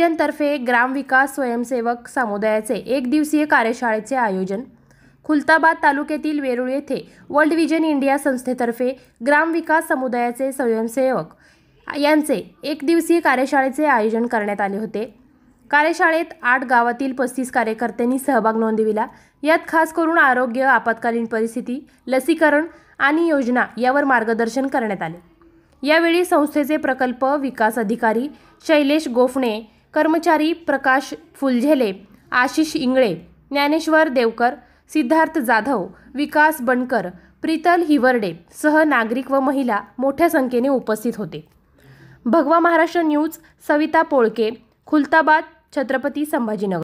विजनतर्फे ग्रामविकास स्वयंसेवक समुदायाचे एक दिवसीय कार्यशाळेचे आयोजन। खुलताबाद तालुक्यातील वेरूळ येथे वर्ल्ड विजन इंडिया संस्थेतर्फे ग्रामविकास समुदायाचे स्वयंसेवक यांचे एक दिवसीय कार्यशाळेचे आयोजन करण्यात आले होते। कार्यशाळेत 8 गावातील 35 कार्यकर्त्यांनी सहभाग नोंदविला। यात खास करून आरोग्य, आपत्कालीन परिस्थिती, लसीकरण आणि योजना यावर मार्गदर्शन करण्यात आले। यावेळी संस्थेचे प्रकल्प विकास अधिकारी शैलेश गोफणे, कर्मचारी प्रकाश फुलझेले, आशिष इंगळे, ज्ञानेश्वर देवकर, सिद्धार्थ जाधव, विकास बनकर, प्रीतल हिवरडे सह नागरिक व महिला मोठ्या संख्येने उपस्थित होते। भगवा महाराष्ट्र न्यूज, सविता पोळके, खुलताबाद, छत्रपती संभाजीनगर।